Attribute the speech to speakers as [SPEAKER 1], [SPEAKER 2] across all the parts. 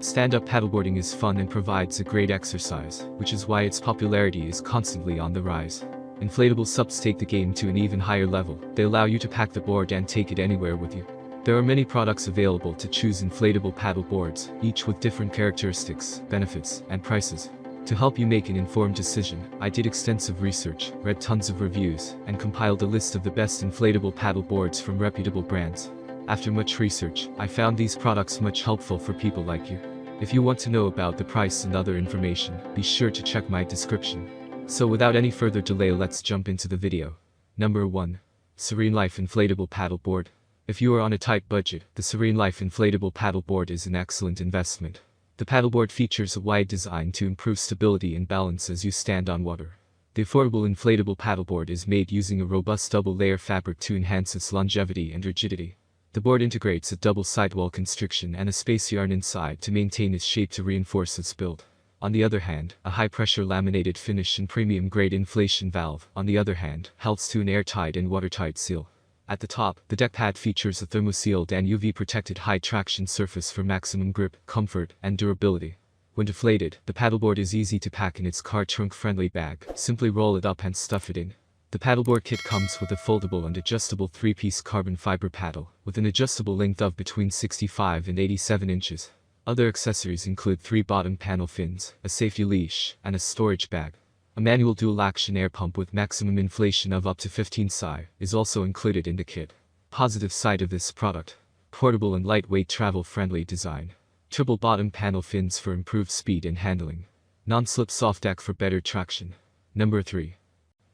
[SPEAKER 1] Stand-up paddleboarding is fun and provides a great exercise, which is why its popularity is constantly on the rise. Inflatable subs take the game to an even higher level. They allow you to pack the board and take it anywhere with you. There are many products available to choose inflatable paddle boards, each with different characteristics, benefits, and prices. To help you make an informed decision, I did extensive research, read tons of reviews, and compiled a list of the best inflatable paddle boards from reputable brands. After much research, I found these products much helpful for people like you. If you want to know about the price and other information, be sure to check my description. So without any further delay, let's jump into the video. Number 1. Serene Life Inflatable Paddle Board. If you are on a tight budget, the Serene Life Inflatable Paddle Board is an excellent investment. The paddleboard features a wide design to improve stability and balance as you stand on water. The affordable inflatable paddleboard is made using a robust double-layer fabric to enhance its longevity and rigidity. The board integrates a double sidewall constriction and a space yarn inside to maintain its shape to reinforce its build. On the other hand, a high-pressure laminated finish and premium-grade inflation valve, on the other hand, helps to an airtight and watertight seal. At the top, the deck pad features a thermosealed and UV-protected high-traction surface for maximum grip, comfort, and durability. When deflated, the paddleboard is easy to pack in its car trunk-friendly bag. Simply roll it up and stuff it in. The paddleboard kit comes with a foldable and adjustable 3-piece carbon fiber paddle, with an adjustable length of between 65 and 87 inches. Other accessories include 3 bottom panel fins, a safety leash, and a storage bag. A manual dual-action air pump with maximum inflation of up to 15 psi is also included in the kit. Positive side of this product: portable and lightweight travel-friendly design. Triple bottom panel fins for improved speed and handling. Non-slip soft deck for better traction. Number 3.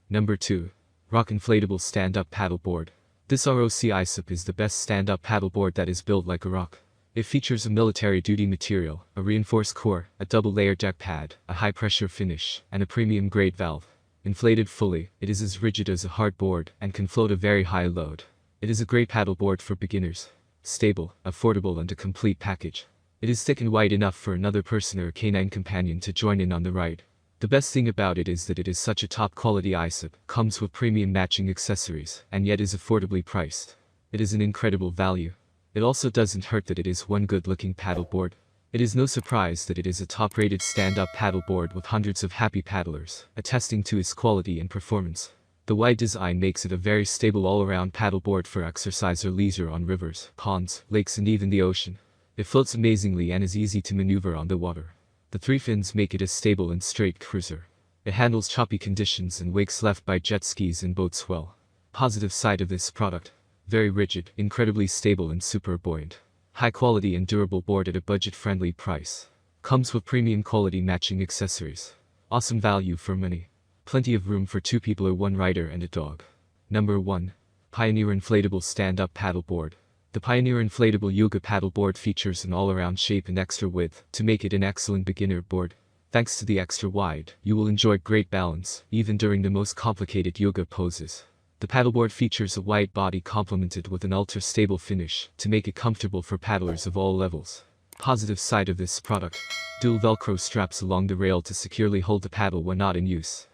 [SPEAKER 1] Number 2. Rock Inflatable Stand-Up Paddleboard. This ROC ISOP is the best stand-up paddleboard that is built like a rock. It features a military-duty material, a reinforced core, a double-layer deck pad, a high-pressure finish, and a premium-grade valve. Inflated fully, it is as rigid as a hard board and can float a very high load. It is a great paddleboard for beginners. Stable, affordable, and a complete package. It is thick and wide enough for another person or a canine companion to join in on the ride. The best thing about it is that it is such a top-quality ISOP, comes with premium matching accessories, and yet is affordably priced. It is an incredible value. It also doesn't hurt that it is one good-looking paddleboard. It is no surprise that it is a top-rated stand-up paddleboard with hundreds of happy paddlers, attesting to its quality and performance. The wide design makes it a very stable all-around paddleboard for exercise or leisure on rivers, ponds, lakes, and even the ocean. It floats amazingly and is easy to maneuver on the water. The 3 fins make it a stable and straight cruiser. It handles choppy conditions and wakes left by jet skis and boats well. Positive side of this product: very rigid, incredibly stable, and super buoyant. High quality and durable board at a budget-friendly price. Comes with premium quality matching accessories. Awesome value for money. Plenty of room for 2 people or 1 rider and a dog. Number 1. Pioneer Inflatable Stand-Up Paddleboard. The Pioneer Inflatable Yoga Paddleboard features an all-around shape and extra width to make it an excellent beginner board. Thanks to the extra wide, you will enjoy great balance, even during the most complicated yoga poses. The paddleboard features a wide body complemented with an ultra-stable finish to make it comfortable for paddlers of all levels. Positive side of this product: dual Velcro straps along the rail to securely hold the paddle when not in use.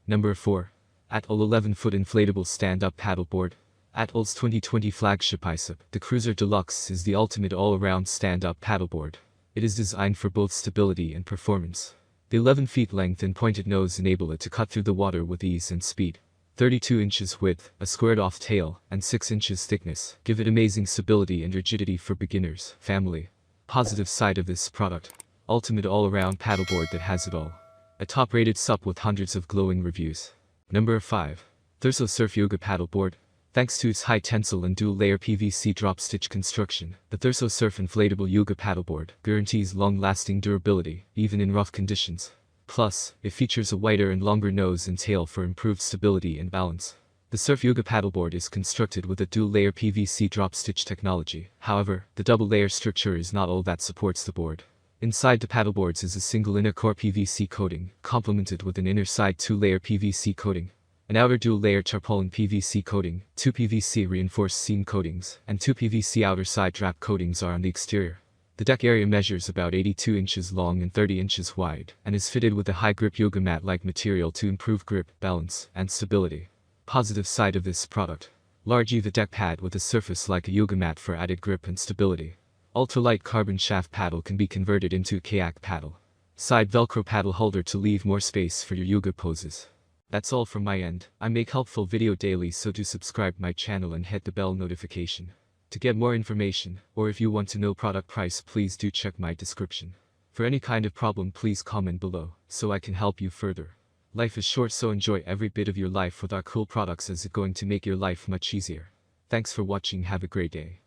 [SPEAKER 1] Number 4. Atoll 11-foot Inflatable Stand-Up Paddleboard. Atoll's 2020 flagship ISOP, the Cruiser Deluxe, is the ultimate all-around stand-up paddleboard. It is designed for both stability and performance. The 11 feet length and pointed nose enable it to cut through the water with ease and speed. 32 inches width, a squared-off tail, and 6 inches thickness give it amazing stability and rigidity for beginners, family. Positive side of this product: ultimate all-around paddleboard that has it all. A top-rated SUP with hundreds of glowing reviews. Number 5. Thurso Surf Yoga Paddleboard. Thanks to its high tensile and dual-layer PVC drop-stitch construction, the Thurso Surf Inflatable Yoga Paddleboard guarantees long-lasting durability, even in rough conditions. Plus, it features a wider and longer nose and tail for improved stability and balance. The Surf Yoga Paddleboard is constructed with a dual-layer PVC drop-stitch technology. However, the double-layer structure is not all that supports the board. Inside the paddleboards is a single inner core PVC coating, complemented with an inner side 2-layer PVC coating. An outer dual-layer tarpaulin PVC coating, 2 PVC reinforced seam coatings, and 2 PVC outer side drape coatings are on the exterior. The deck area measures about 82 inches long and 30 inches wide, and is fitted with a high-grip yoga mat-like material to improve grip, balance, and stability. Positive side of this product: large EVA deck pad with a surface like a yoga mat for added grip and stability. Ultralight carbon shaft paddle can be converted into a kayak paddle. Side Velcro paddle holder to leave more space for your yoga poses. That's all from my end. I make helpful video daily, so do subscribe my channel and hit the bell notification. To get more information, or if you want to know product price, please do check my description. For any kind of problem, please comment below, so I can help you further. Life is short, so enjoy every bit of your life with our cool products, as it's going to make your life much easier. Thanks for watching, have a great day.